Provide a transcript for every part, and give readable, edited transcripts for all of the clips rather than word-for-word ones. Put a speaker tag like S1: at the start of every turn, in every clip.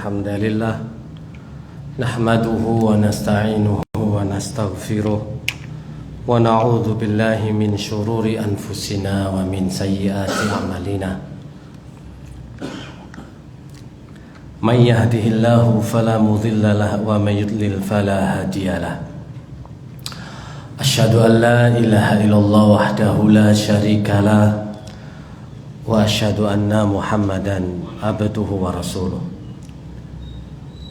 S1: الحمد لله نحمده ونستعينه ونستغفره ونعوذ بالله من شرور أنفسنا ومن سيئات أعمالنا من يهده الله فلا مضل له ومن يضلل فلا هادي له أشهد أن لا إله إلا الله وحده لا شريك له وأشهد أن محمدا عبده ورسوله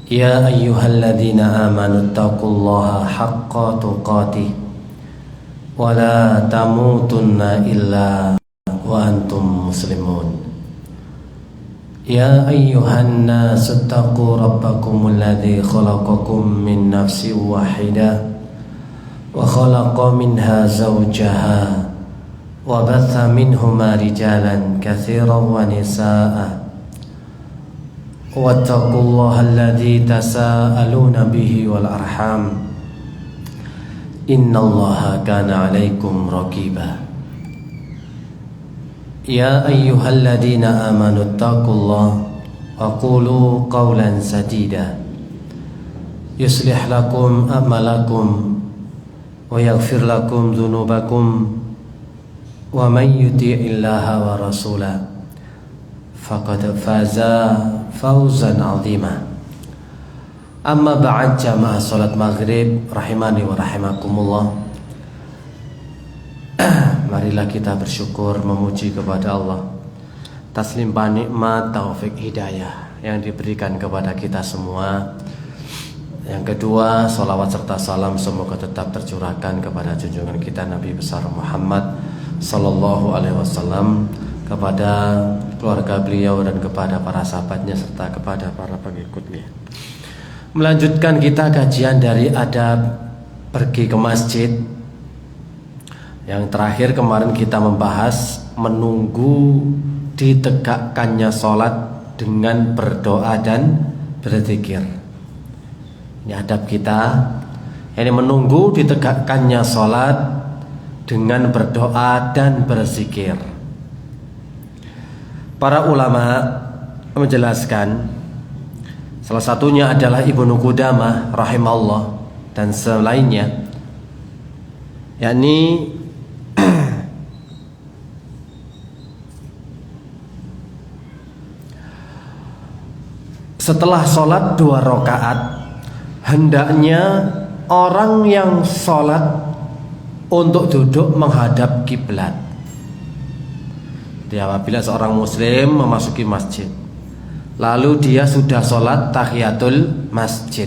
S1: يا أيها الذين آمنوا اتقوا الله حق تقاته ولا تموتن إلا وأنتم مسلمون يا أيها الناس اتقوا ربكم الذي خلقكم من نفس واحدة وخلق منها زوجها وبث منهما رجالا كثيرا ونساء واتقوا الله الذي تساءلون به والأرحام إن الله كان عليكم رقيبا يا أيها الذين آمنوا اتقوا الله وقولوا قولا سديدا يصلح لكم أعمالكم ويغفر لكم ذنوبكم ومن يطع الله ورسوله فقد فاز فوزا عظيما أما بعد jamaah salat maghrib rahimani wa rahimakumullah. Marilah kita bersyukur memuji kepada Allah atas limpahan nikmat taufik hidayah yang diberikan kepada kita semua. Yang kedua, salawat serta salam semoga tetap tercurahkan kepada junjungan kita Nabi besar Muhammad Sallallahu Alaihi Wasallam, kepada keluarga beliau dan kepada para sahabatnya serta kepada para pengikutnya. Melanjutkan kita kajian dari adab pergi ke masjid. Yang terakhir kemarin kita membahas menunggu ditegakkannya sholat dengan berdoa dan berzikir. Ini adab kita, ini menunggu ditegakkannya sholat dengan berdoa dan berzikir. Para ulama menjelaskan, salah satunya adalah Ibnu Qudamah rahimahullah dan selainnya, yakni setelah sholat 2 rakaat hendaknya orang yang sholat untuk duduk menghadap kiblat. Jadi apabila seorang muslim memasuki masjid, lalu dia sudah sholat tahiyatul masjid,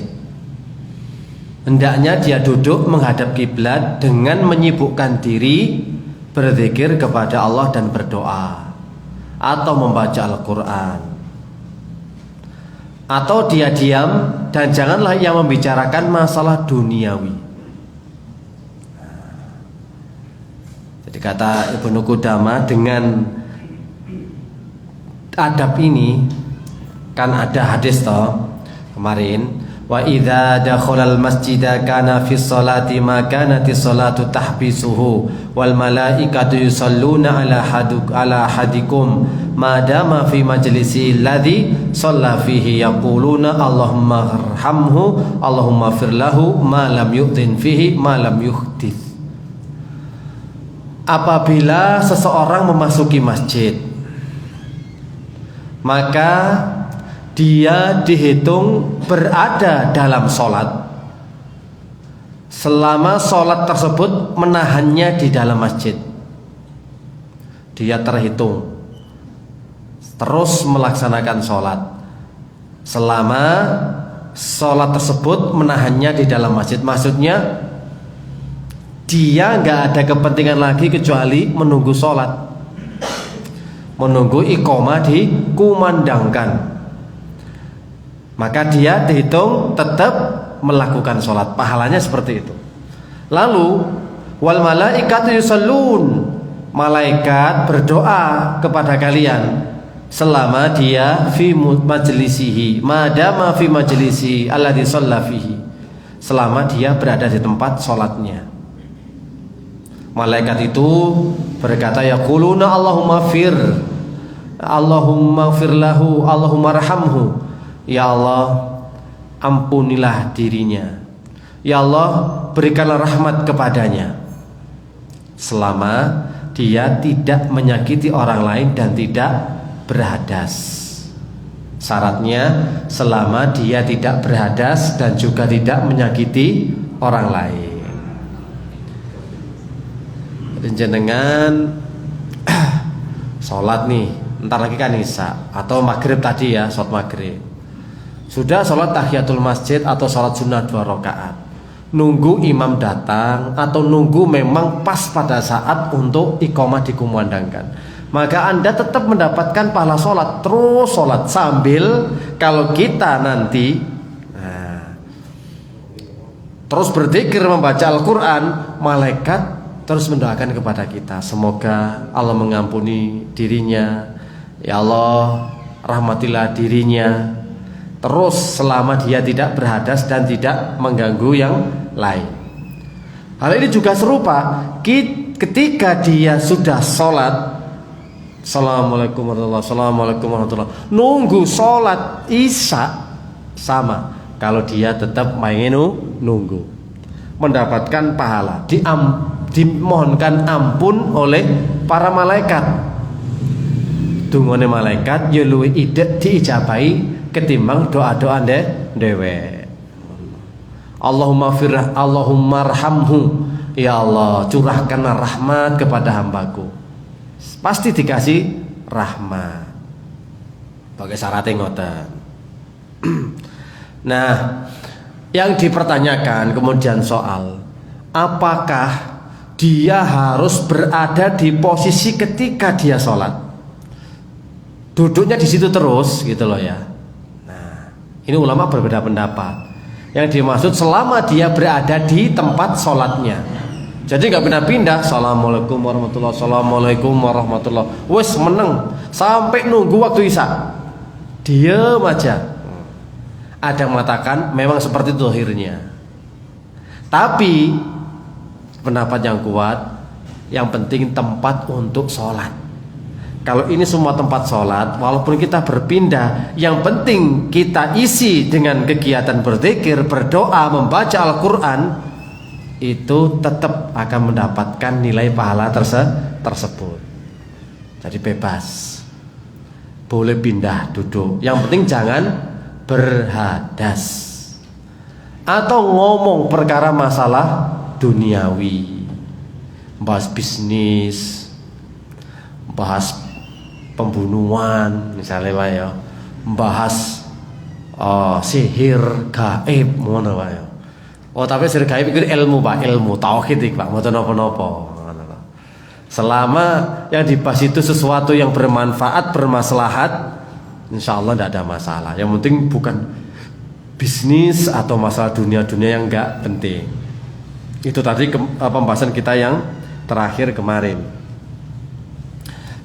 S1: hendaknya dia duduk menghadap kiblat dengan menyibukkan diri berzikir kepada Allah dan berdoa, atau membaca Al-Quran, atau dia diam dan janganlah ia membicarakan masalah duniawi. Jadi kata Ibnu Qudamah, dengan adab ini kan ada hadis toh kemarin, wa idza dakhala al masjida kana fi sholati ma kanati sholatu tahbisuhu wal malaikatu yusalluna ala hadikum ma dama fi majlisi alladhi shalla fihi yaquluna Allahumma arhamhu Allahumma fir lahu ma lam yu'dhin fihi ma lam yuhdits. Apabila seseorang memasuki masjid, maka dia dihitung berada dalam sholat selama sholat tersebut menahannya di dalam masjid. Dia terhitung terus melaksanakan sholat selama sholat tersebut menahannya di dalam masjid. Maksudnya dia nggak ada kepentingan lagi kecuali menunggu sholat, menunggu iqamah dikumandangkan, maka dia dihitung tetap melakukan sholat, pahalanya seperti itu. Lalu wal malaikatu yusallun, malaikat berdoa kepada kalian selama dia fi majlisihi madama fi majlisihi alladhi shalla fihi, selama dia berada di tempat sholatnya. Malaikat itu berkata, yaquluna Allahumma fir lahu Allahumma arhamhu Ya Allah, ampunilah dirinya. Ya Allah, berikanlah rahmat kepadanya. Selama dia tidak menyakiti orang lain dan tidak berhadas. Syaratnya selama dia tidak berhadas dan juga tidak menyakiti orang lain. Jenengan sholat nih, entar lagi kan isya atau maghrib tadi ya, sholat maghrib. Sudah sholat tahiyatul masjid atau sholat sunnah 2 rakaat. Nunggu imam datang atau nunggu memang pas pada saat untuk iqamah dikumandangkan, maka Anda tetap mendapatkan pahala sholat. Terus sholat sambil, kalau kita nanti terus berzikir membaca Al-Quran, malaikat terus mendoakan kepada kita, semoga Allah mengampuni dirinya, ya Allah rahmatilah dirinya. Terus selama dia tidak berhadas dan tidak mengganggu yang lain. Hal ini juga serupa ketika dia sudah sholat, Assalamualaikum warahmatullahi wabarakatuh, Assalamualaikum warahmatullahi wabarakatuh, nunggu sholat isya, sama. Kalau dia tetap main nunggu, mendapatkan pahala, dimohonkan ampun oleh para malaikat. Dungane malaikat ya luwih idek diijabahi ketimbang doa-doa dewe. Allahumma arhamhu, ya Allah curahkanlah rahmat kepada hambaku. Pasti dikasih rahmat. Pakai syaratnya ngoten. Nah, yang dipertanyakan kemudian soal, apakah dia harus berada di posisi ketika dia sholat, duduknya di situ terus gitu loh ya. Nah, ini ulama berbeda pendapat. Yang dimaksud selama dia berada di tempat sholatnya, jadi nggak pindah-pindah. Assalamualaikum warahmatullahi wabarakatuh, Assalamualaikum warahmatullahi wabarakatuh. Wes meneng sampai nunggu waktu isya, diem aja. Ada yang mengatakan memang seperti itu akhirnya. Tapi pendapat yang kuat, yang penting tempat untuk sholat. Kalau ini semua tempat sholat, walaupun kita berpindah, yang penting kita isi dengan kegiatan berzikir, berdoa, membaca Al-Quran, itu tetap akan mendapatkan nilai pahala tersebut. Jadi bebas, boleh pindah duduk, yang penting jangan berhadas atau ngomong perkara masalah duniawi, bahas bisnis, bahas pembunuhan misalnya Pak ya, bahas sihir gaib ngono Pak ya. Oh tapi sihir gaib itu ilmu Pak, ilmu tauhid Pak, mboten napa-napa. Selama yang dibahas itu sesuatu yang bermanfaat, bermaslahat, insya Allah tidak ada masalah. Yang penting bukan bisnis atau masalah dunia-dunia yang enggak penting. Itu tadi pembahasan kita yang terakhir kemarin.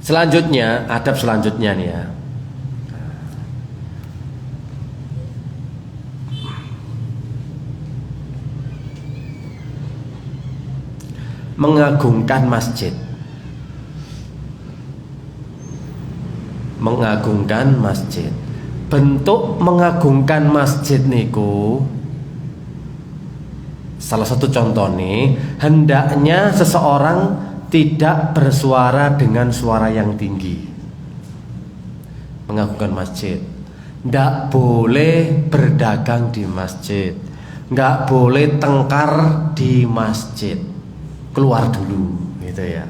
S1: Selanjutnya, adab selanjutnya nih ya. Mengagungkan masjid. Mengagungkan masjid. Bentuk mengagungkan masjid niku, salah satu contoh nih, hendaknya seseorang tidak bersuara dengan suara yang tinggi. Mengagungkan masjid, nggak boleh berdagang di masjid, nggak boleh tengkar di masjid, keluar dulu gitu ya.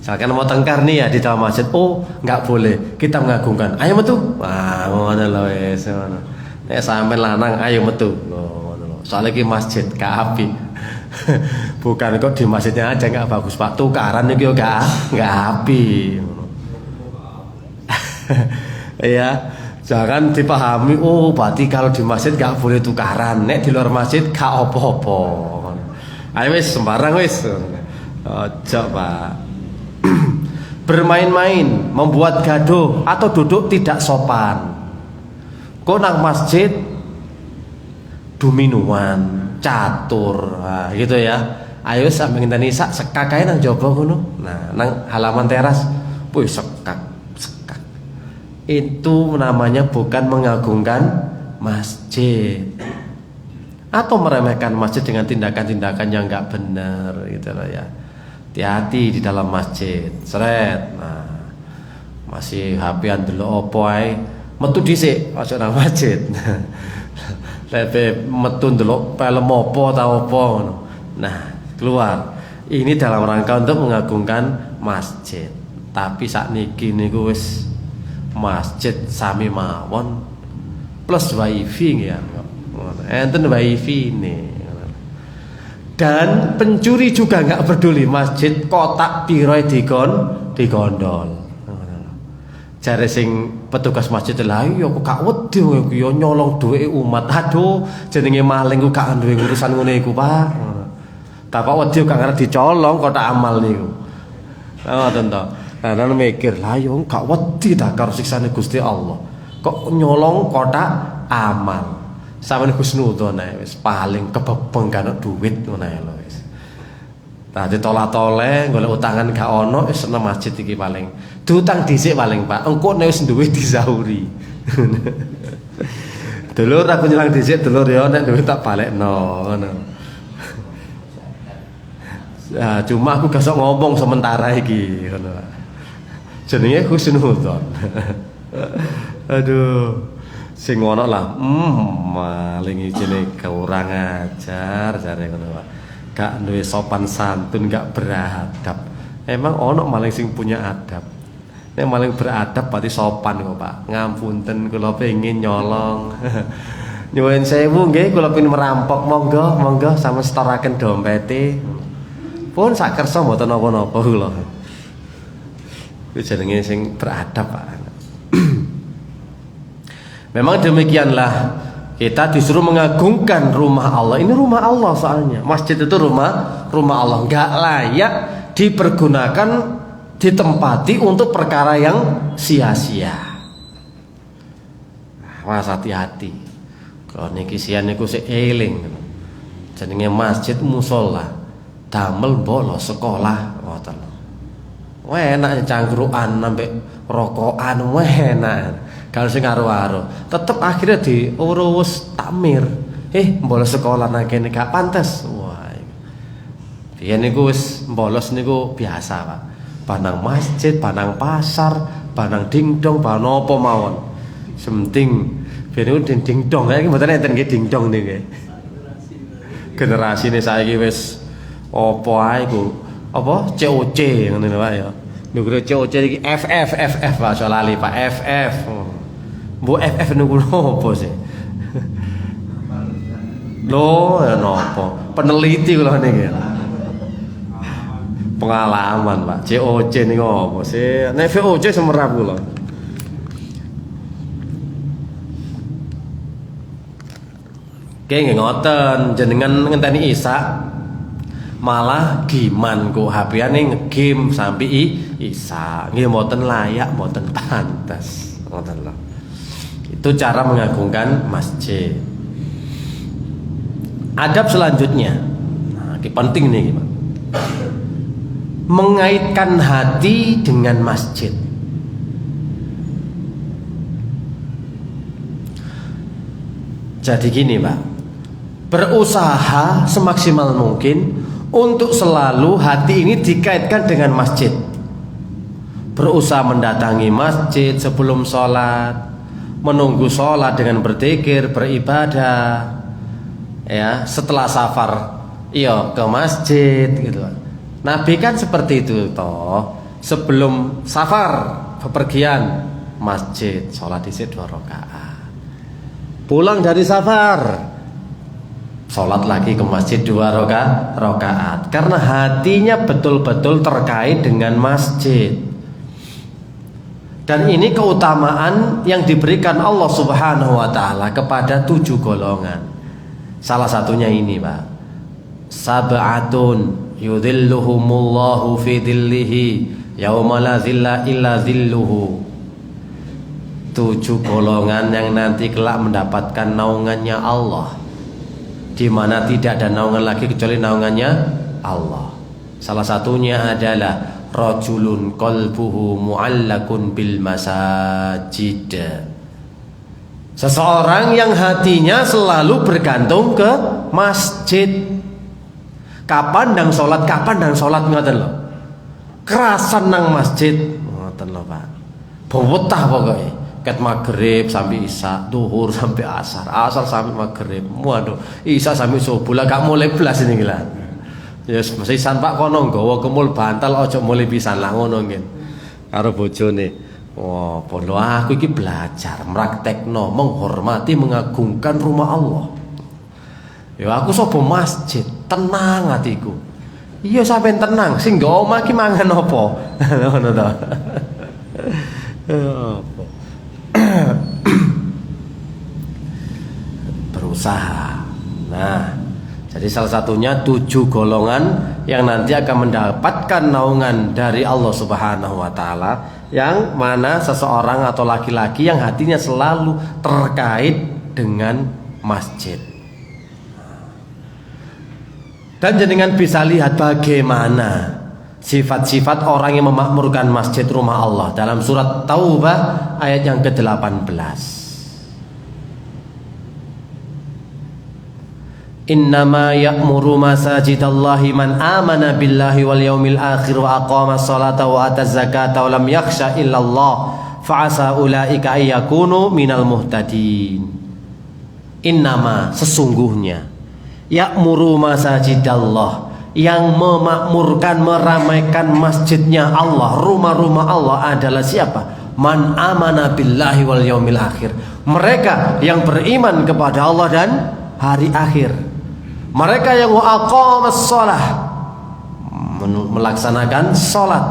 S1: Misalkan mau tengkar nih ya di dalam masjid, oh nggak boleh, kita mengagungkan, ayo metu, wah ngono lho wis ngono. Nek sampean lanang ayo metu, ngono. Soalnya ki masjid kapi. Bukan kok di masjidnya aja nggak bagus Pak, tukaran iki nggak api. Ya, jangan dipahami, oh berarti kalau di masjid nggak boleh tukaran, nek di luar masjid gak apa-apa. Ayo wis sembarang wis. Ojo Pak. Bermain-main, membuat gaduh atau duduk tidak sopan. Kok nang masjid duminuan, catur, nah, gitu ya. Ayo sampe ngenteni sak sekak ae nang jaba ngono. Nah, nang halaman teras, wih sekak. Itu namanya bukan mengagungkan masjid, atau meremehkan masjid dengan tindakan-tindakan yang nggak benar gitu loh ya. Hati-hati di dalam masjid. Seret. Nah, masih HP-an delok opo ae, metu dhisik aja nang masjid. Lebe metu ndelok film opo ta opo ngono. Nah, keluar. Ini dalam rangka untuk mengagungkan masjid. Tapi sakniki niku wis masjid sami mawon plus wifi ya. Enten wifi nih. Dan pencuri juga nggak peduli masjid kotak piro digondol. Jare sing petugas masjid lah yo kok gak wedi yo nyolong duwe umat. Aduh, jenenge maling ku gak duwe urusan ngene iku, Pak. Tak kok wedi gak ngarep dicolong kotak amal niku. Ngoten to. Nah, mikir lah yo gak wedi ta karo siksane Gusti Allah. Kok nyolong kotak amal. Sampeyan husnudzon ae wis paling kebebeng kan duit ngono ae lho wis. Tadi tola-tole golek utangan gak ono wis nang masjid iki paling. Diutang dhisik paling Pak. Engko nek wis duwe disauri. Dulur aku nyelang dhisik dulur ya nek duwe tak balekno ngono. Ya cuma aku gak sok ngomong sementara iki ngono. Jenenge husnudzon. Aduh. Sing ngono lah, maling ijine kurang ajar jare ngono Pak. Gak duwe sopan santun, gak beradab. Emang ono maling sing punya adab. Nek maling beradab berarti sopan kok Pak. Ngapunten kula pengin nyolong. Nyuwun sewu nggih kula pengin merampok monggo sampeyan setoraken dompete. Pun sak kersa mboten napa-napa kula. Kuwi jenenge sing beradab Pak. Memang demikianlah kita disuruh mengagungkan rumah Allah. Ini rumah Allah soalnya. Masjid itu rumah Allah. Nggak layak dipergunakan, ditempati untuk perkara yang sia-sia. Mas hati-hati. Kalau niki sian niku sik eling. Jenenge masjid musala. Damel bolos sekolah ngoten. Enak cangkruan sampai rokokan enak. Kalau sing karo-karo, tetep akhirnya diurus takmir. Bolos sekolah nang kene gak pantes. Wah. Biyen niku wis bolos niku biasa, Pak. Banang masjid, banang pasar, banang dingdong, banang apa mawon. Sementing biyen niku dingdong iki mboten enten nggih dingdong niki. Generasine saiki wis apa ae ku? Apa COC ngono lho Pak ya. Niku COC iki FF Pak, aja lali Pak, FF. Bu FF niku opo sih? Loh, ya nopo? Peneliti kula niki. Pengalaman, Pak. COC niku opo sih? Nek VOC semerap kula. Oke, nggih ngoten, jenengan ngenteni Isa malah giman kok HP-ane ngegame sampai Isa. Nggih mboten layak, mboten pantas. Ngoten lho. Itu cara mengagungkan masjid. Adab selanjutnya, nah, ini penting nih, mengaitkan hati dengan masjid. Jadi gini Pak, berusaha semaksimal mungkin untuk selalu hati ini dikaitkan dengan masjid. Berusaha mendatangi masjid sebelum sholat, menunggu sholat dengan berzikir, beribadah, ya setelah safar, ke masjid gitu. Nabi kan seperti itu toh. Sebelum safar bepergian masjid, sholat isi 2 rakaat. Pulang dari safar, sholat lagi ke masjid 2 rakaat. Karena hatinya betul-betul terkait dengan masjid. Dan ini keutamaan yang diberikan Allah Subhanahu wa taala kepada 7 golongan. Salah satunya ini, Pak. Sab'atun yudhilluhumullahu fi dhillihi yauma la dhilla illa dhilluhu. 7 golongan yang nanti kelak mendapatkan naungannya Allah, di mana tidak ada naungan lagi kecuali naungannya Allah. Salah satunya adalah rajulun qalbuhu mu'allakun bil masajid. Seseorang yang hatinya selalu bergantung ke masjid. Kapan ndang sholat ngoten lho. Kerasan nang masjid ngoten lho Pak. Bowetah pokoke. Ket maghrib sampai isya, duhur sampai asar, asar sampai maghrib. Waduh, isya sampai subuh lah gak mulai belas ini gila. Ya mesti san Pak kono nggawa kemul bantal aja mulai pisan lah ngono nggih. Karo bojone. Wah, podo aku iki belajar mraktekno menghormati mengagungkan rumah Allah. Ya aku sapa masjid, tenang hatiku. Iya sampean tenang, sing nggo omah iki mangan apa? Ngono to. Berusaha. Nah, jadi salah satunya 7 golongan yang nanti akan mendapatkan naungan dari Allah Subhanahu wa taala, yang mana seseorang atau laki-laki yang hatinya selalu terkait dengan masjid. Dan jenengan bisa lihat bagaimana sifat-sifat orang yang memakmurkan masjid rumah Allah dalam surat Taubah ayat yang ke-18. Innama ya'muru masajidallahi man amana billahi wal yaumil akhir wa aqama sholata wa ataz zakata wa lam yakhsha illallah fa'asa ulaika ayyakunu minal muhtadin. Innama sesungguhnya ya'muru masajidallah, yang memakmurkan meramaikan masjidnya Allah, rumah-rumah Allah adalah siapa? Man amana billahi wal yaumil akhir, mereka yang beriman kepada Allah dan hari akhir. Mereka yang aqamas shalah, melaksanakan salat,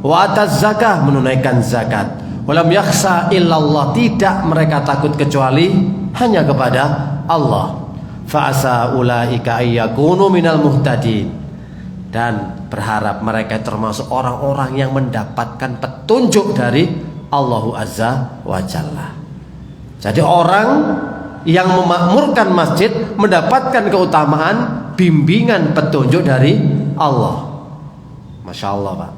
S1: wa ataz zakah, menunaikan zakat, walam yakhsha illallah, tidak mereka takut kecuali hanya kepada Allah. Fa asa ulaika ayyakunu minal muhtadin, dan berharap mereka termasuk orang-orang yang mendapatkan petunjuk dari Allah Azza wa Jalla. Jadi orang yang memakmurkan masjid mendapatkan keutamaan bimbingan petunjuk dari Allah. Masya Allah Pak.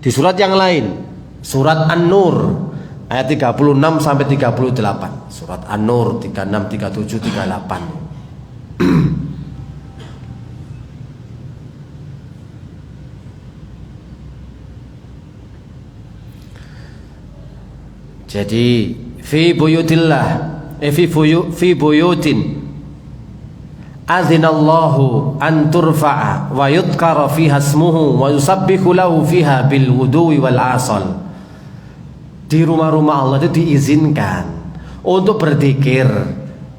S1: Di surat yang lain, surat An-Nur ayat 36 sampai 38. Surat An-Nur 36, 37, 38. Jadi fi buyutillah fi buyutin azinallahu an turfa'a wa yudhkara fiha ismuhu wa yusabbihu lahu fiha bil wudu'i wal asal. Di rumah-rumah Allah itu diizinkan untuk berzikir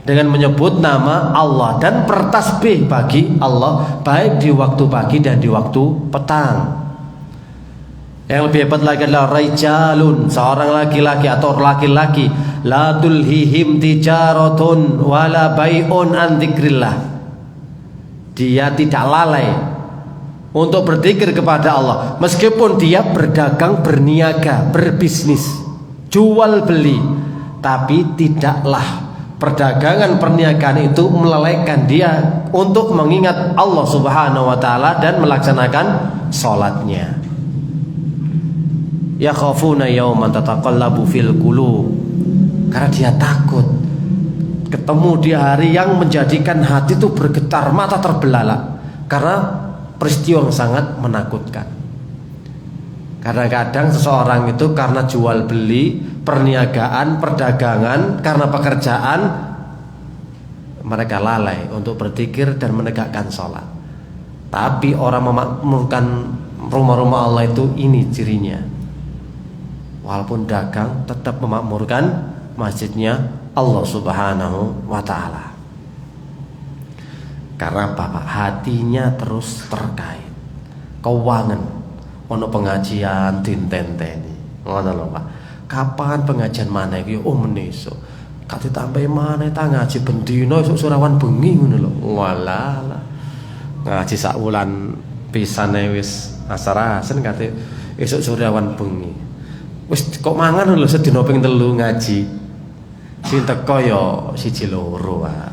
S1: dengan menyebut nama Allah dan bertasbih bagi Allah, baik di waktu pagi dan di waktu petang. Yang lebih hebat lagi adalah rijalun, seorang laki-laki atau laki-laki, la tulhihim tijaratun wala bai'un an dzikrillah. Dia tidak lalai untuk berzikir kepada Allah meskipun dia berdagang, berniaga, berbisnis, jual beli, tapi tidaklah perdagangan perniagaan itu melalaikan dia untuk mengingat Allah Subhanahu wa taala dan melaksanakan salatnya. Yakhafuna yawman tataqallabu fil qulub, karena dia takut ketemu di hari yang menjadikan hati itu bergetar, mata terbelalak karena peristiwa yang sangat menakutkan. Kadang-kadang seseorang itu karena jual beli, perniagaan, perdagangan, karena pekerjaan, mereka lalai untuk berzikir dan menegakkan sholat. Tapi orang memakmurkan rumah-rumah Allah itu ini cirinya. Walaupun dagang tetap memakmurkan masjidnya Allah Subhanahu wa taala. Karena Bapak hatinya terus terkait. Keuangan ono pengajian dintenteni. Ngono lho Pak. Kapan pengajian mana iki? Oh meneso. Kate tambahi mana ta ngaji bendina esuk surawan bengi ngono lho. Walah. Ngaji sak wulan pisane wis asar-asen kate esuk surawan bengi. Wis kok mangan lho sedina ping 3 ngaji. Sing teko ya siji loro wae.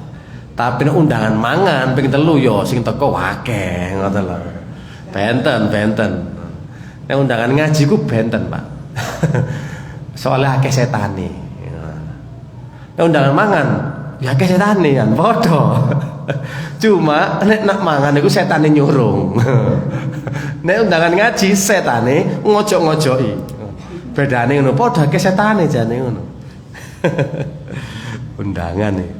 S1: Tapi nek undangan mangan ping 3 ya sing teko akeh ngoten lho. Benten. Nek undangan ngaji ku benten, Pak. Soalnya akeh setane. undangan mangan ya ke setane kan padha. Cuma nek nak mangan iku setane nyurung. Nek undangan ngaji setane ngojok-ngojoki. Bedane ngono padha ke setane jane ngono. Undangan iki.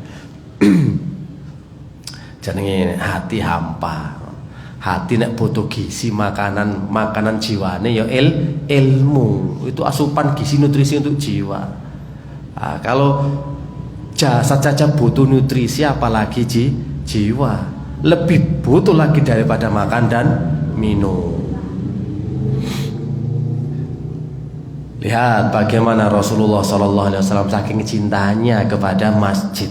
S1: Jenenge hati hampa. Hati nek butuh gizi makanan jiwane ya ilmu. Itu asupan gizi nutrisi untuk jiwa. Nah, kalau jasad saja butuh nutrisi apalagi jiwa. Lebih butuh lagi daripada makan dan minum. Lihat bagaimana Rasulullah SAW saking cintanya kepada masjid.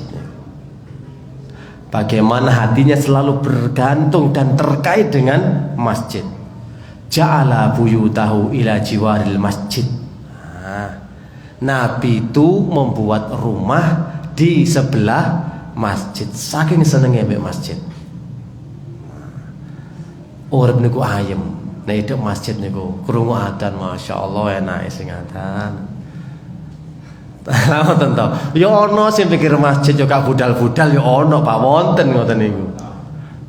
S1: Bagaimana hatinya selalu bergantung dan terkait dengan masjid. Ja'ala buyutahu ila jiwaril masjid. Nabi itu membuat rumah di sebelah masjid. Saking senengnya mbek masjid. Urip niku ayem. Nek hidup masjid niku krungu adzan masyaallah enake sing adzan. Ngoten to. Ya ana sing pikir masjid yo gak budal-budal ya ana Pak wonten ngoten niku.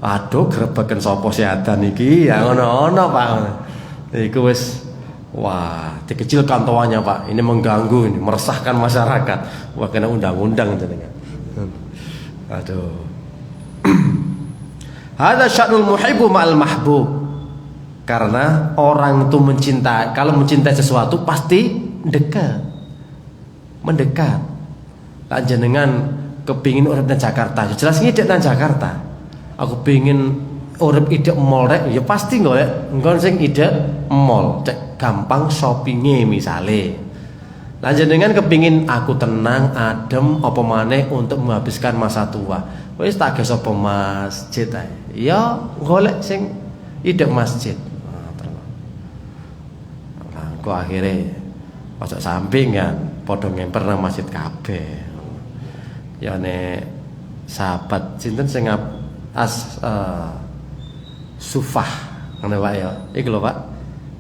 S1: Aduh grebeken sapa sih adzan iki? Ya ngono-ngono Pak. Iku wis wah, dikecilkan toanya Pak. Ini mengganggu ini, meresahkan masyarakat. Wah kena undang-undang jenengan. Aduh. Hadza sya'nul muhibbu ma'al mahbub. Karena orang itu mencintai, kalau mencintai sesuatu pasti mendekat. Lah jenengan kepingin urip nang Jakarta, jelas ngidek nang Jakarta. Aku pengin urip idek mall rek, ya pasti golek engko sing idek mall, cek gampang shoppinge misale. Lah jenengan kepingin aku tenang, adem, apa maneh untuk menghabiskan masa tua. Wis tak ges apa masjid ae. Ya golek sing idek masjid. Kok akhirnya pojok samping kan padha ngemper nang masjid kabeh. Ya nek sahabat sinten sing sufah ngono Pak ya. Iki lho Pak.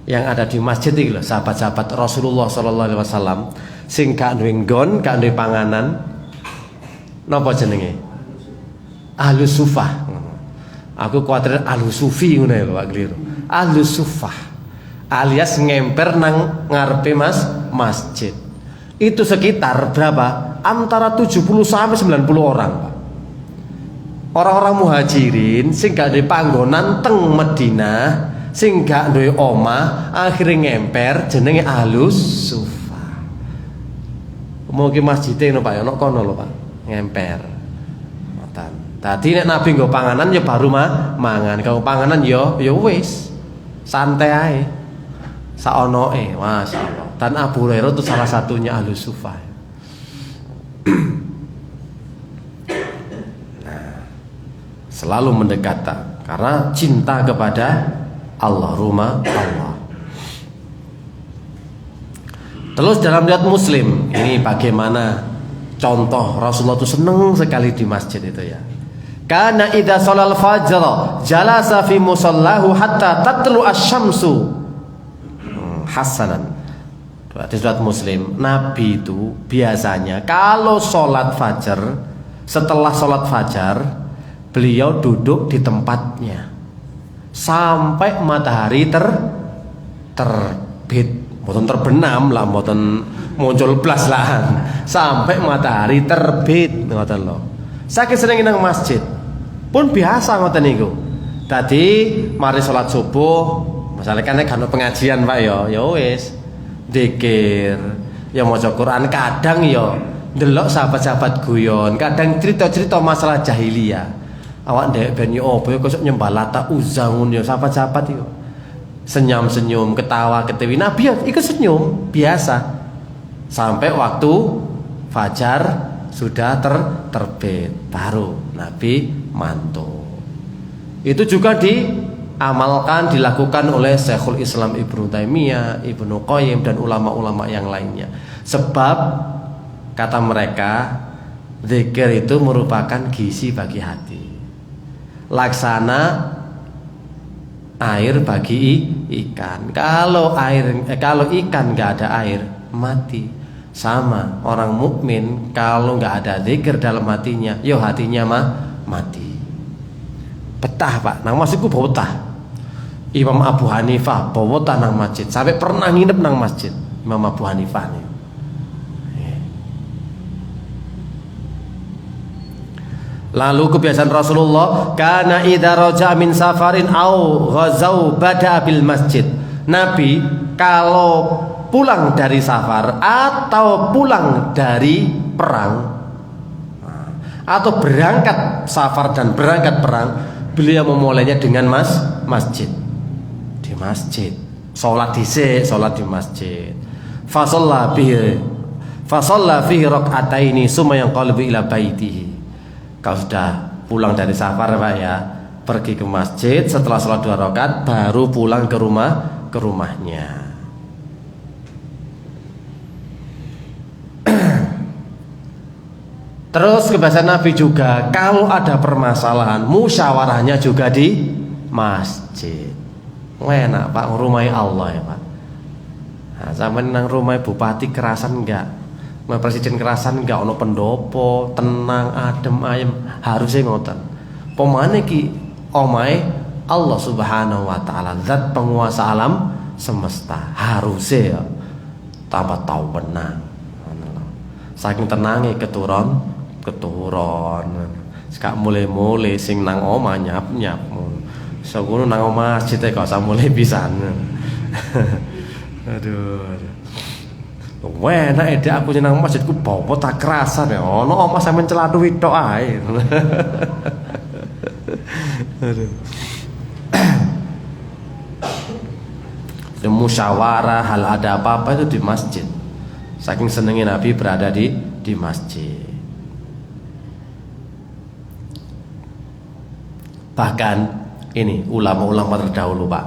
S1: Yang ada di masjid iki lho sahabat-sahabat Rasulullah sallallahu alaihi wasallam sing gak duwe nggon, gak duwe panganan. Napa jenenge? Ahlus sufah. Aku kuwatir ahlus sufi ngono lho Pak keliru. Ahlus sufah. Alias ngemper nang ngarepe masjid. Itu sekitar berapa? Antara 70 sampai 90 orang, Pak. Orang-orang muhajirin sing gak duwe panggonan teng Madinah, sing gak duwe omah, akhirnya ngemper jenenge ahlus sufah. Mugi masjide ngono Pak ya, ono kono lho Pak, ngemper. Ngoten. Dadi nek Nabi nggo panganan ya baru mangan, kalau panganan ya wis santai ae. Saonoe, masyaallah. Dan Abu Hurairah itu salah satunya ahlus sufah. Nah, selalu mendekat karena cinta kepada Allah, rumah Allah. Terus dalam riwayat Muslim, ini bagaimana contoh Rasulullah itu senang sekali di masjid itu ya. Kana idza shalal fajr jalasa fi musallahu hatta tatlu asy-syamsu. Hasanan. Di surat Muslim, Nabi itu biasanya kalau sholat fajar, setelah sholat fajar beliau duduk di tempatnya sampai matahari terbit, mboten terbenam lah, mboten muncul blas lah, sampai matahari terbit ngoten lho. Saking sering nang masjid pun biasa ngoten niku. Tadi mari sholat subuh, misalnya kan ono pengajian Pak ya wis dzikir, ya maca Quran, kadang ya ndelok sahabat-sahabat guyon, kadang cerita-cerita masalah jahiliyah. Awak ndek ben yo opo kok nyembah Lata Uzza ngono ya sahabat-sahabat itu. Senyum-senyum, ketawa-ketiwi. Nabi ya ikut senyum biasa. Sampai waktu fajar sudah terbit baru Nabi mantu. Itu juga diamalkan, dilakukan oleh Syekhul Islam Ibnu Taimiyah, Ibnu Qayyim dan ulama-ulama yang lainnya. Sebab kata mereka zikir itu merupakan gizi bagi hati. Laksana air bagi ikan. Kalau ikan nggak ada air mati. Sama orang mukmin kalau nggak ada zikir dalam hatinya, yo hatinya mati. Betah Pak, nang masjidku betah. Imam Abu Hanifah betah nang masjid, sampai pernah nginep nang masjid Imam Abu Hanifah nih. Lalu kebiasaan Rasulullah, kana idza raja'a min safarin au ghazau bada bil masjid. Nabi kalau pulang dari safar atau pulang dari perang atau berangkat safar dan berangkat perang, beliau memulainya dengan masjid. Di masjid. Salat dhisik, salat di masjid. Fa shalla fihi rak'ataini summa yanqalibu ila baitihi. Kalau sudah pulang dari safar Pak ya, pergi ke masjid, setelah sholat 2 rakaat baru pulang ke rumahnya. Terus kebiasaan Nabi juga kalau ada permasalahan musyawarahnya juga di masjid. Enak Pak, rumah Allah ya Pak. Nah, sampai nang rumah bupati kerasan enggak? Presiden kerasan enggak ono pendopo, tenang, adem ayem, harusnya ngoten. Pemane ki omahe Allah Subhanahu wa taala, zat penguasa alam semesta. Harusnya ya tambah tahu benang. Saking tenange keturun. Sekak mulai sing nang omah nyap-nyap. Sakono nang omah masjid e kok mulai pisan. Aduh. Wah, enak ide aku nang masjidku bawa tak kerasan ya. Ono omah sampean celatu tok ae. Aduh. Musyawarah hal ada apa-apa itu di masjid. Saking senengnya Nabi berada di masjid. Bahkan ini ulama-ulama terdahulu Pak,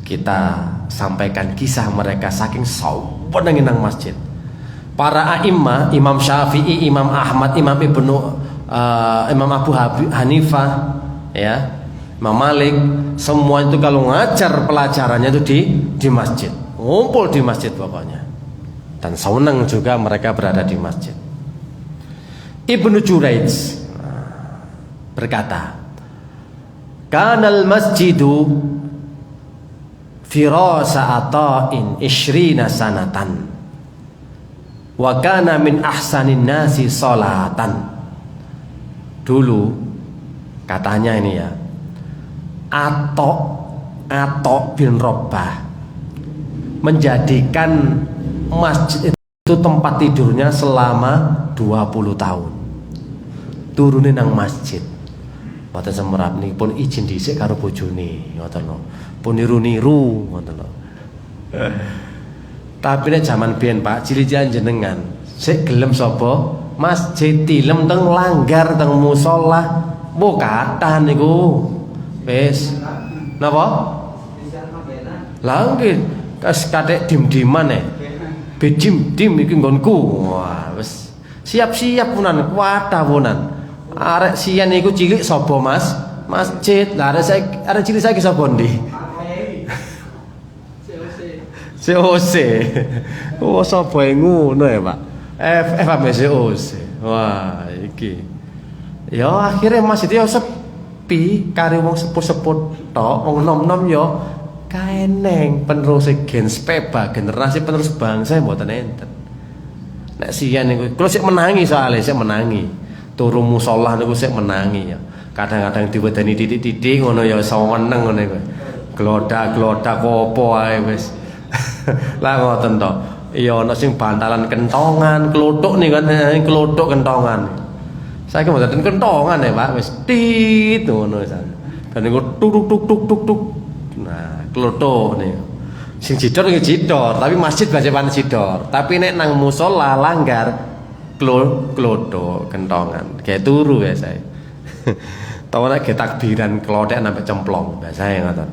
S1: kita sampaikan kisah mereka saking sawenenge nang masjid. Para a'immah, Imam Syafi'i, Imam Ahmad, Imam Abu Hanifah, ya, Imam Malik, semua itu kalau ngajar pelajarannya itu di masjid, ngumpul di masjid pokoknya. Dan senang juga mereka berada di masjid. Ibnu Juraij berkata, kanal masjidu firasa ata'in 20 sanatan wa kana min ahsanin nasi sholatan. Dulu katanya ini ya, Atok bin Rabbah menjadikan masjid itu tempat tidurnya selama 20 tahun. Turunin nang masjid. Mboten semerap niki pun izin dhisik karo bojone, ngoten lho. Pun niru-niru ngoten lho. Tapi nek jaman biyen Pak, ciri-ciri jenengan sik gelem sapa? Masjid tilem teng langgar teng musala. Mbok kathah niku. Wis. Napa? Lah nggih, kas kathek dim-diman Bejim-dim iki nggonku. Wah, wis siap-siap punan, kuatah punan. Arek sian iku cilik sapa Mas? Masjid. Lah arek cilik saiki sapa ndi? COC. Oh, sapa ngono ya, Pak? COC. Wah, iki. Ya akhirnya masjid ya sepi, kare wong sepuh-sepuh tok, wong nom-nom ya kaeneng penerus generasi penerus bangsa mboten enten. Nek sian niku kula sik menangi soalnya sik menangi. Turu musala niku sik menangi ya. Kadang-kadang diwedeni titik-titik ngono ya seneng ngono iku. Glodak-glodak apa ae wis. Lah ngoten to. Ya ana sing bantalan kentongan, klothuk nih kan klothuk kentongan. Saiki mboten kentongan ya, Pak, wis tit ngono wis. Dan niku tuk. Nah, klothuk nih. Sing jidor nggih jidor, tapi masjid bacapan jidor. Tapi nek nang musala langgar klothuk kentongan. Kayak turu ya saya. Tahu nek takbiran klothek sampai cemplong, biasane ngoten.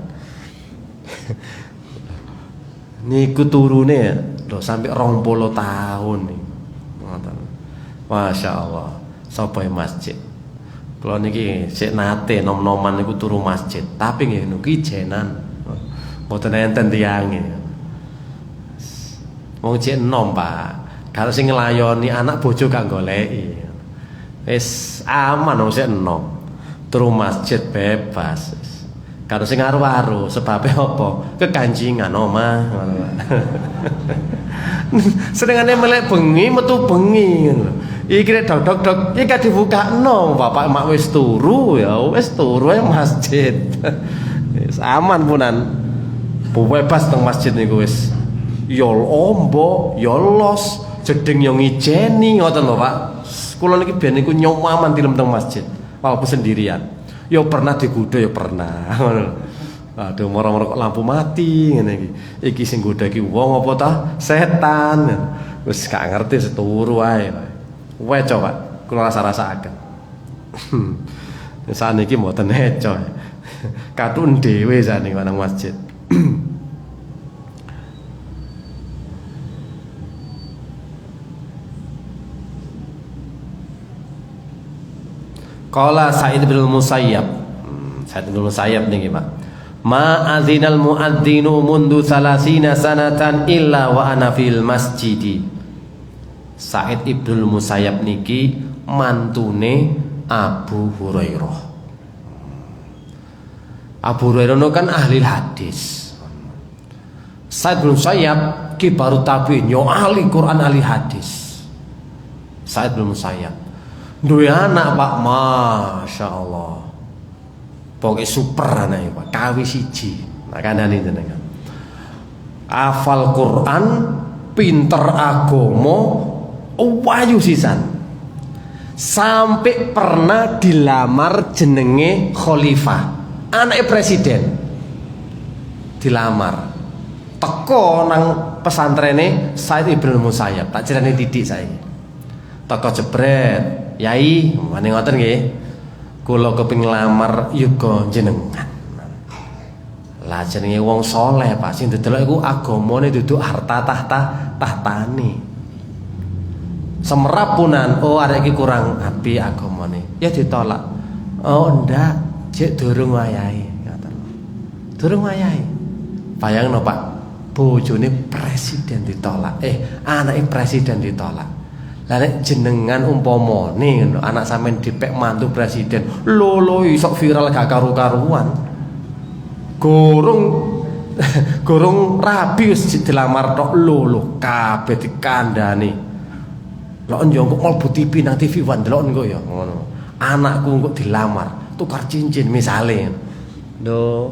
S1: Niku turune lho sampai 20 tahun nih. Ngoten. Masya Allah. Sapa masjid. Kula niki sik nate nom-noman niku turu masjid, tapi nggih niki jenan. Mboten enten tiyange. Wong cek enom, Pak. Kalau sing nglayoni anak bojo gak goleki. Wis aman wong sik enom. Turu masjid bebas. Kalau sing aru-aru sebabnya apa? Kekancingan omah ngono. Senengane melek bengi metu bengi ngono. Iki rek dok-dok iki gak dibukakno, bapak mak wis turu ya, wis turu ae masjid. Wis aman punan. Bebas teng masjid niku wis. Yol ombo, yolos, jeding yo ngijeni ngoten lho, Pak. Kula niki biyen niku nyowaman tilem teng masjid, walaupun sendirian. Yo pernah digodha yo pernah. Ngono. Aduh moro-moro kok lampu mati ngene iki. Iki sing godha iki wong apa ta? Setan. Wis gak ngerti seturu wae. Wae coba kula rasa-rasakaken. Saniki mboten eco. Katun dhewe saniki nang masjid. Qala Sa'id bin Musayyab. Sa'id bin Musayyab niki, Pak. Ma adzinal muadzinu mundu 30 sanatan illa wa ana fil masjidi. Sa'id ibn Musayyab niki mantune Abu Hurairah. Abu Hurairah kan ahli hadis. Sa'id bin Musayyab kibaru tabi'in, yo ahli Quran, ahli hadis. Sa'id bin Musayyab duwe anak, Pak, Masya Allah. Pokoknya super anaknya, Pak. Kawi siji. Nah, kandhane jenengan. Hafal Quran, pinter agama, wayu sisan. Sampai pernah dilamar jenenge khalifah, anaknya presiden. Dilamar. Teko nang pesantrene Sa'id ibn Musayyab. Tak cerane titik saiki. Teko jebret. Yai, mane ngoten nggih. Kula kepengin lamar yuga jenengan. Lah jenenge wong saleh, Pak, sing didelok iku agamane duduk harta tahtane. Semerapunan, oh arek iki kurang apik agamane. Ya ditolak. Oh ndak, cek durung wayahe, ngoten. Durung wayahe. Bayangno, Pak, bojone presiden ditolak. Anake presiden ditolak. Lah nek jenengan umpamane anak sampean dipek mantu presiden, lho iso viral gak karu-karuan. Gorong rabi wis dilamar tok lho kabeh dikandhani. Lho yo kok mlebu TV nang TV One delok engko ya ngono. Anakku kok dilamar, tukar cincin misale. Lho,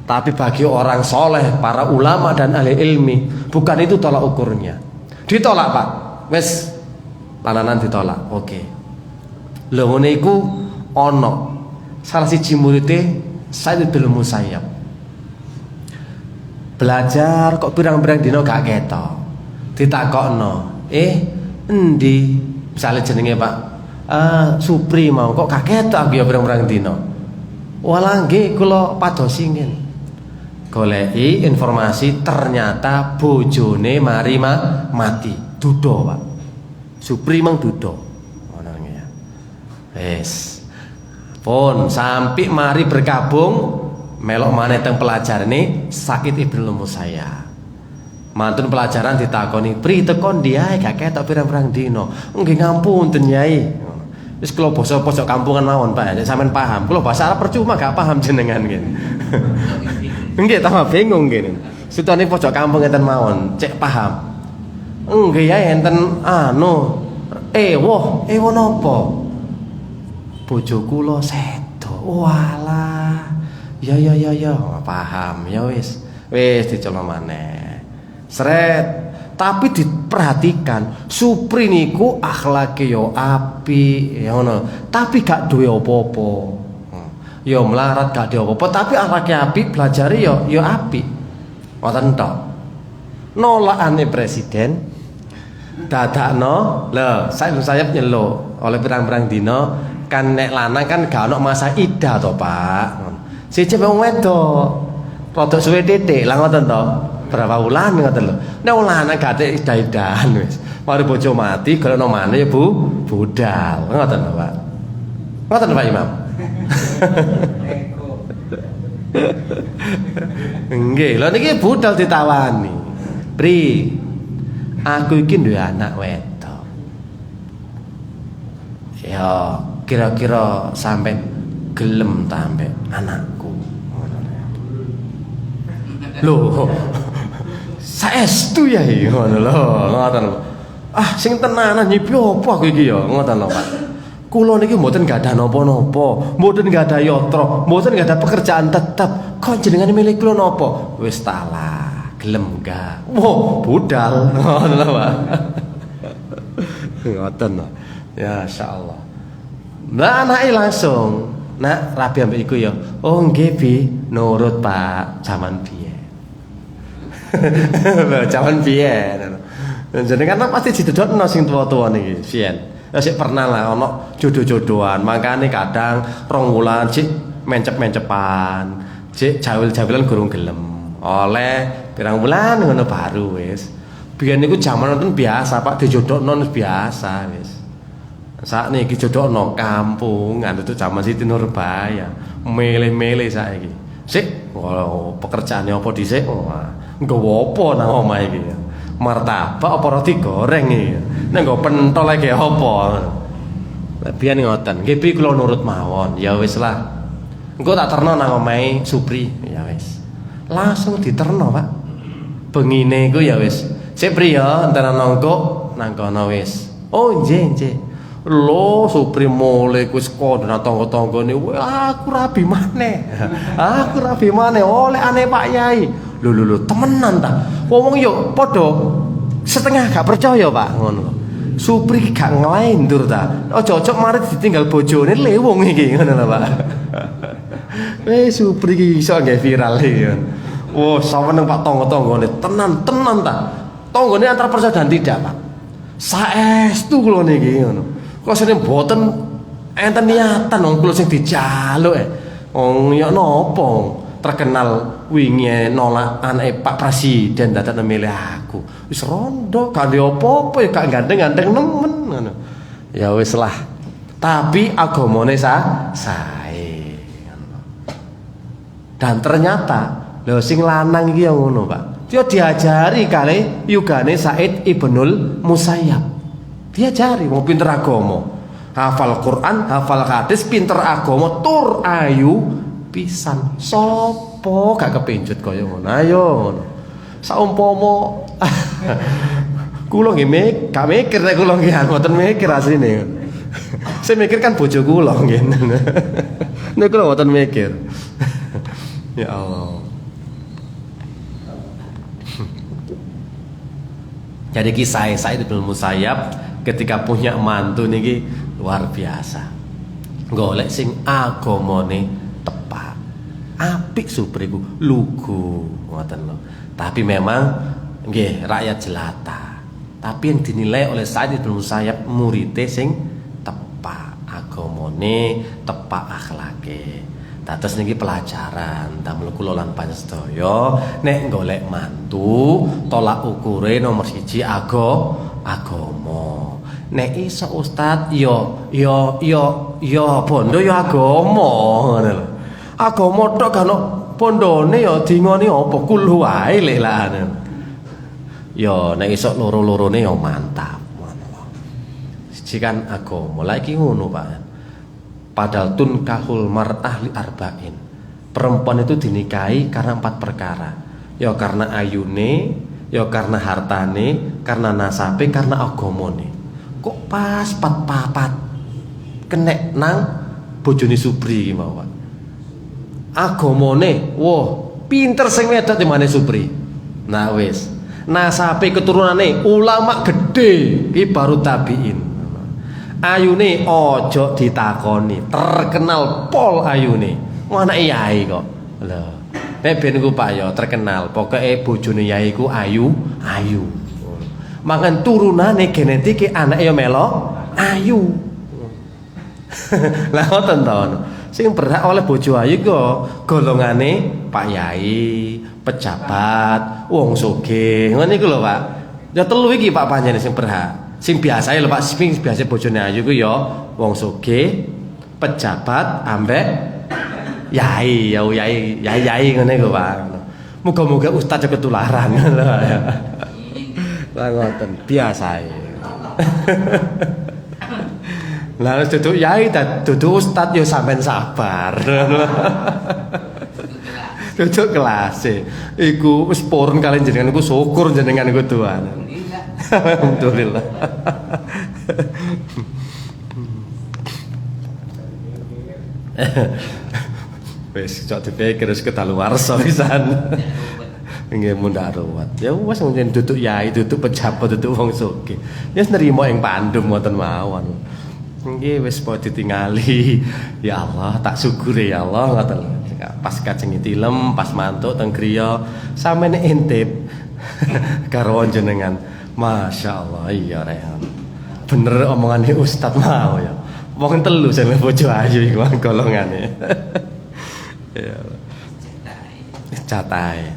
S1: tapi bagi orang soleh, para ulama dan ahli ilmi, bukan itu tolak ukurnya. Ditolak, Pak. Wis lananan ditolak. Oke. Lho ngene iku ana salah siji muridé Sa'id bin Musayyab. Belajar kok pirang-pirang dina gak ketok. Ditakokno, endi misale jenenge Pak Supri mau kok gak ketok ya pirang-pirang dina. Walah nggih kula padosi ngene. Goleki informasi ternyata bojone mari mati. Duda, Pak. Supri mang duda. Ngono ya. Wis. Pun sampai mari bergabung melok maneh teng pelajarane Sa'id ibn Musayyab. Mantun pelajaran ditakoni, "Pri tekon dia gak ketok pirang-pirang dina." "Nggih ngapunten, Nyai." Wis kula basa pojok kampungan mawon, Pak. Nek sampean paham. Kula bahasa Arab percuma gak paham jenengan ngene. Nggih, tambah bingung ngene. Sutane pojok kampung enten mawon, cek paham. Nggih ya enten ewo napa? Bojo kula sedo. Walah. Ya paham. Ya wis dicelok maneh. Sret. Tapi diperhatikan, Supri niku akhlake yo apik, ya ngono. Tapi gak duwe apa-apa. Yo melarat gak duwe apa-apa, tapi akhlake apik, belajare yo apik. Ngoten tok. Nolakane presiden dadakno, lho, saya nyeluk oleh pirang-pirang dina kan nek lanang kan gak ono masa idah to, Pak. Siji wong wedok. Rodok suwe titik, lah ngoten to. Berapa wulan ngoten lho. Nek wong lanang gak idah-idahan wis. Mari bojo mati golekno maneh ya budal. Ngoten to, Pak. Ngoten Pak Imam. Nggih, lho niki budal ditawani. Pri, aku iki duwe anak wedok. Ya kira-kira sampai gelem ta ambek anakku. Loh, saestu ya ngono lho, ngoten lho. Ah sing tenanan nyipi apa aku iki ya, ngoten lho Pak. Kula niki mboten gadah napa-napa, mboten gadah yatra, mboten gadah pekerjaan tetep. Kok jenengan milih kula napa? Wis talah, gelem gak? Wah, budal. Ngoten lho Pak. Ngoten lho. Ya insyaallah. Lah anake langsung, "Nak, rabi ambek iku ya." "Oh, nggih, Bi. Nurut, Pak. Zaman biyen." Lho, jaman biyen. Jenengan pasti didodokno sing tuwa-tuwa niki, biyen. Ya sik pernah lah ana jodoh-jodohan, makane kadang 2 wulan sik mencep-mencepan, sik jawil-jawilan gurung gelem. Oleh pirang wulan ngono baru wis. Biyen niku jaman nonton biasa, Pak, dijodokno biasa wis. Sakniki jodokno kampungan itu jaman Siti Nurbaya. Milih-milih saiki. Sik, pekerjaane apa dhisik? Nggawa apa nang omah iki? Martabak apa roti goreng iki? Nek nggo pentol iki apa? Lah biyen ngoten. Nggih Bi kula nurut mawon. Ya wis lah. Engko tak terno nang omahe Supri. Ya wis. Langsung diterno, Pak. Bengine iku ya wis. Sik Pri ya, entar nongko nang kono wis. Oh, nggih. Lho Supri mulai wis kondo nang tangga-tanggane. Aku rabi maneh. Aku rabi maneh oleh ane Pak Yai. Lho temenan ta. Wong yo padha setengah gak percaya Pak ngono. Supri gak nglendur ta. Ojo-ojo mari ditinggal bojone le wong iki ngono lho Pak. Supri iki iso nggih viral iki. Oh, saweneng Pak tangga-tanggane tenan ta. Tanggane antara percaya dan tidak Pak. Saestu kula niki ngono. Kok sene mboten enten niatan wong kula sing dijaluk wong ya napa terkenal wingi nolak anake Pak Presiden dadak milih aku. Wis rondo gak ndek apa-apa ya gak gandeng-gandeng nemen ngono. Ya wis lah. Tapi agamane sae. Dan ternyata lho sing lanang iki ya ngono, Pak. Dia diajari kali yugane Said Ibnul Musayyab. Diajari wong pinter agama. Hafal Quran, hafal hadis, pinter agama, tur ayu pisan. Sopo gak kepincut kaya ngono. Ayo ngono. Saumpama kula nggih gak mikir nek kula nggih mboten mikir asline. Saya mikir kan bojo kula nggih. Nek kula mboten mikir. Ya Allah. Jadi kisah Said bin Musayyab ketika punya mantu niki luar biasa. Golek sing agamane tepat. Apik Supri ku lugu ngoten lho. Tapi memang nggih rakyat jelata. Tapi yang dinilai oleh Said bin Musayyab murite sing tepat agamane, tepat akhlake. Dados niki pelajaran damel kula lan panjenengan nek golek mantu tolak ukure nomor 1 agama. Nek iso Ustaz yo bondo yo agama ngono lho. Agama tok kan bondone yo dingone apa kul wae lek lan. Yo nek iso loro-lorone yo mantap ngono lho. Siji kan agama. Lah iki ngono Pak. Padahal tunkahul mar'ah li arba'in. Perempuan itu dinikahi karena 4 perkara. Ya karena ayune, ya karena hartane, karena nasabe, karena agamane. Kok pas 4 kenek nang bojone Supri iki mawon. Agamane, wah, pinter sing wedok dimane Supri. Nah wis. Nasabe keturunane ulama gede, iki baru tabiin. Ayune ojo ditakoni, terkenal pol ayune. Anake yai kok. Lho. Nek ben ku Pak ya terkenal, pokoke bojone yai ku ayu. Mangan turunane genetike anake ya melo ayu. Lah ngoten to. Sing berhak oleh bojo ayu kok golongane Pak Yai, pejabat, wong sugih. Ngono iku lho Pak. Ya telu iki Pak panjenengan sing berhak. Sing biasa lho Pak, sing biasa bojone ayu ku ya wong sugih, pejabat ambek yai ngene iku Pak. Muga-muga ustaz ketularan lho. Lah ngoten biasa. Lah duduk yai duduk ustad yo sampean sabar. Duduk kelas iku wis purun kalian jenengan iku syukur jenengan iku Tuhan. Alhamdulillah. Wis cok dipikir wis kedaluwarsa pisan. Nggih mundak ruwet. Ya wis mungkin duduk yai, duduk pejabat, duduk wong sugih. Ya wis nrimo ing pandum ngoten mawon. Nggih wis padha ditingali. Ya Allah, tak syukuri ya Allah ngoten. Pas kajeng tilem, pas mantuk teng griya sampeyan intip karo jenengan. Masyaallah iya rehan. Bener omongane ustaz mau ya. Wong telu sing bojo ayu iku golongane. Ya. Catahe.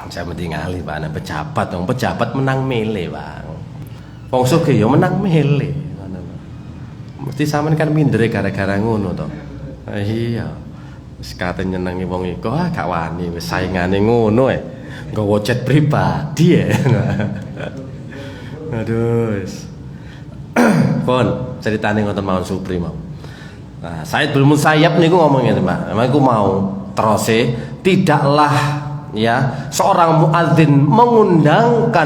S1: Saya mentingali Pak, pejabat, wong pejabat menang mele, Bang. Wong sugih ya menang mele. Mesti sampean kan mindere gara-gara ngono to. Iya. Wis kate nyenengi wong iku gak wani wis saingane ngono nggawa chat pribadi Aduh. Pun ceritane ngoten mawon Supri mau. Nah, Said bin Musayyab niku ngomong ngene, Pak. Emang iku mau terose tidaklah ya seorang muadzin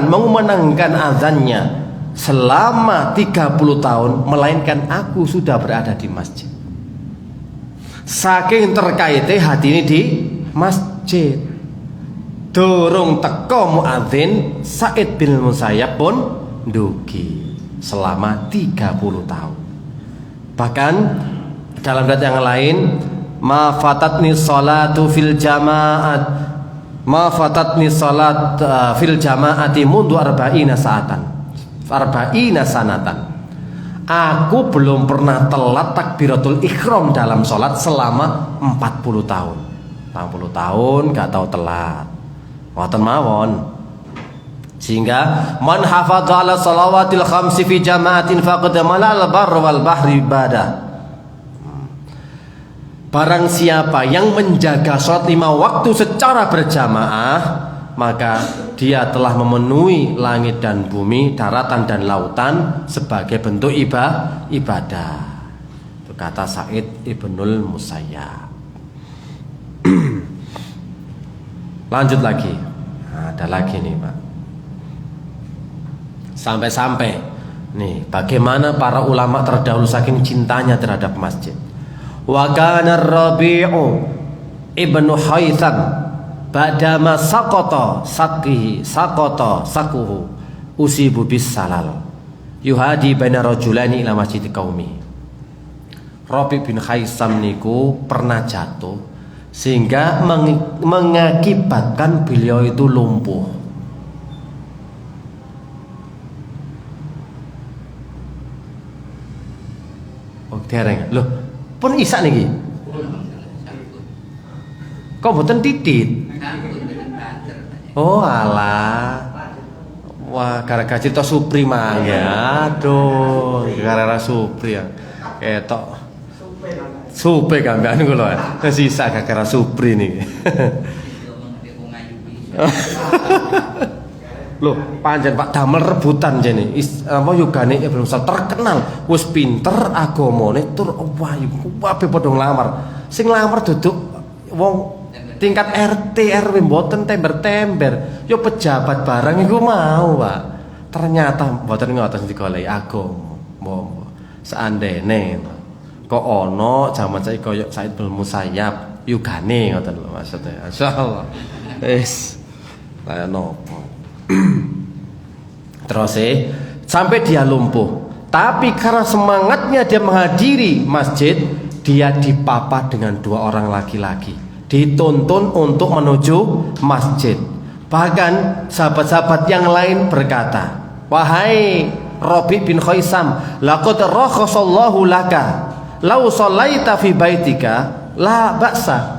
S1: mengumandangkan azannya selama 30 tahun melainkan aku sudah berada di masjid. Saking terkaite hati ini di masjid. Durung teko muadzin Said bin Musayyab pun ndugi selama 30 tahun. Bahkan dalam riwayat yang lain, ma fatatni salatu fil jamaat, ma fatatni salat fil jamaati mundu arba'ina sa'atan, arba'ina sanatan. Aku belum pernah telat takbiratul ihram dalam salat selama 40 tahun. 40 tahun gak tahu telat. Ngoten mawon. Sehingga man hafadha ala salawatil khamsi fi jama'atin faqad malal barr wal bahri ibadah. Barang siapa yang menjaga sholat 5 waktu secara berjamaah, maka dia telah memenuhi langit dan bumi, daratan dan lautan sebagai bentuk ibadah. Itu kata Said ibnul Musayyab. Lanjut lagi. Nah, ada lagi nih Pak. Sampai-sampai nih bagaimana para ulama terdahulu saking cintanya terhadap masjid. Wa kana Rabi'u ibnu Haytham ba'dama saqata sakuhu usibu bis salal yuhadi baina rajulani ila masjid qaumi. Rabi' bin Haytham niku pernah jatuh sehingga mengakibatkan beliau itu lumpuh. Oh, dereng. Loh, pun isak niki. Kok mboten titit? Oh, alah. Wah, gara-gara cerita Supri mah ya. Aduh, gara-gara Supri ya. Ketok. Supe gambaran kula. Sisa gara-gara Supri niki. Loh, pancen Pak damel rebutan jene. Apa yogane Ibnu Sal terkenal, wis pinter agamane tur wayu. Kabeh padha nglamar. Sing nglamar duduk wong tingkat RT RW mboten tember-tember. Yo pejabat barang iku mau, Pak. Ternyata mboten ngoten digoleki agama. Mbok seandene kok ana jaman saiki koyo Said bin Musayyab yogane ngoten lho maksudnya. Masyaallah. Wis kaya nopo. Terus sampai dia lumpuh. Tapi karena semangatnya dia menghadiri masjid, dia dipapa dengan 2 orang laki-laki, dituntun untuk menuju masjid. Bahkan sahabat-sahabat yang lain berkata, wahai Rabi' bin Khaisam, laqad rakhasallahu laka law shallaita fi baitika la ba'sa.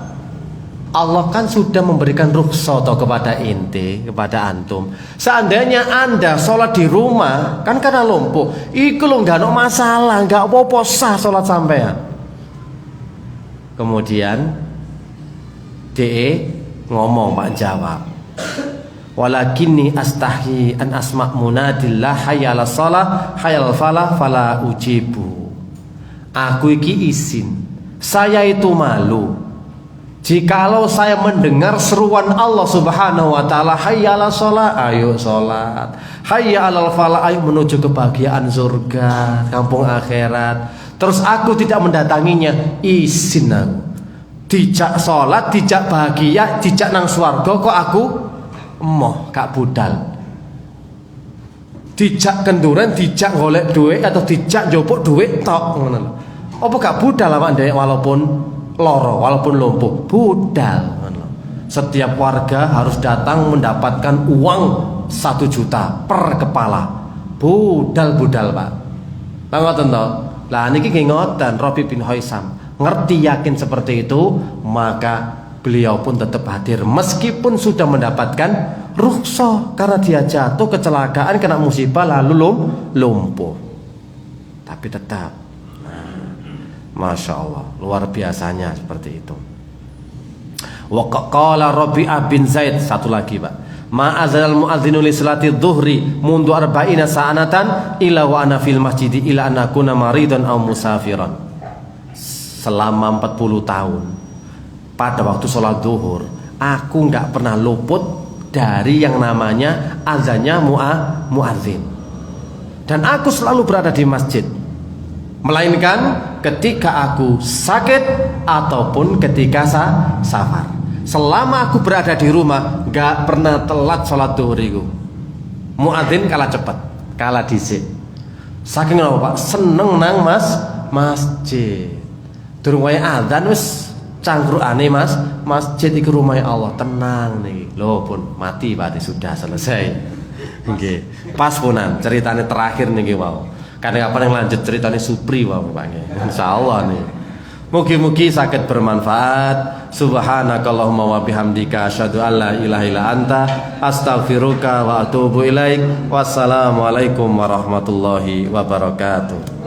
S1: Allah kan sudah memberikan rukhsah kepada inti, kepada antum. Seandainya anda sholat di rumah, kan karena lumpuh, iku lo nggak ada masalah, nggak apa-apa sah sholat sampean. Kemudian DE ngomong Pak jawab, Walakinni astahi an asma' munadillah hayya 'alas shalah hayya 'alal falah fala ujibu. Aku iki izin, saya itu malu jikalau saya mendengar seruan Allah Subhanahu wa taala, hayya 'alas shalah, ayo salat, hayya 'alal falah, ayo menuju kebahagiaan surga, kampung akhirat, terus aku tidak mendatanginya. Izin aku. Dijak salat, dijak bahagia, dijak nang swarga kok aku emoh gak budal. Dijak kenduran, dijak golek duit atau dijak njupuk duit tok ngono lho. Apa gak budal awak ndek walaupun loro, walaupun lumpuh, budal ngono. Setiap warga harus datang mendapatkan uang 1 juta per kepala. Budal-budal, Pak. Lah ngoten to. Lah niki nggih ngoten, Rabi bin Haisam ngerti yakin seperti itu, maka beliau pun tetap hadir meskipun sudah mendapatkan rukhsah karena dia jatuh kecelakaan kena musibah lalu lumpuh, tapi tetap Masya Allah luar biasanya seperti itu. Wa qala Rabi'ah bin Zaid, satu lagi Pak, ma'azal mu'adzinu li salati dhuhri mundu arba'ina sa'anatan illa wa ana fil masjidi illa an akuna maridan aw musafiran. Selama 40 tahun pada waktu sholat zuhur aku nggak pernah luput dari yang namanya azannya muadzin, dan aku selalu berada di masjid, melainkan ketika aku sakit ataupun ketika safar. Selama aku berada di rumah nggak pernah telat sholat zuhur itu. Muadzin kalah cepat, kalah dhisik. Saking apa Pak? Seneng nang masjid. Durung wae adzan wis cangkrukane masjid iki rumah Allah, tenang nih. Lho pun mati berarti sudah selesai. Nggih. Pas punan ceritane terakhir niki wau. Kadang-kadang yang lanjut ceritane Supri wau Pak nggih. Insyaallah nih. Mugi-mugi saged bermanfaat. Subhanakallahumma wa bihamdika asyhadu an la ilaha illa anta astaghfiruka wa atubu ilaik. Wassalamualaikum warahmatullahi wabarakatuh.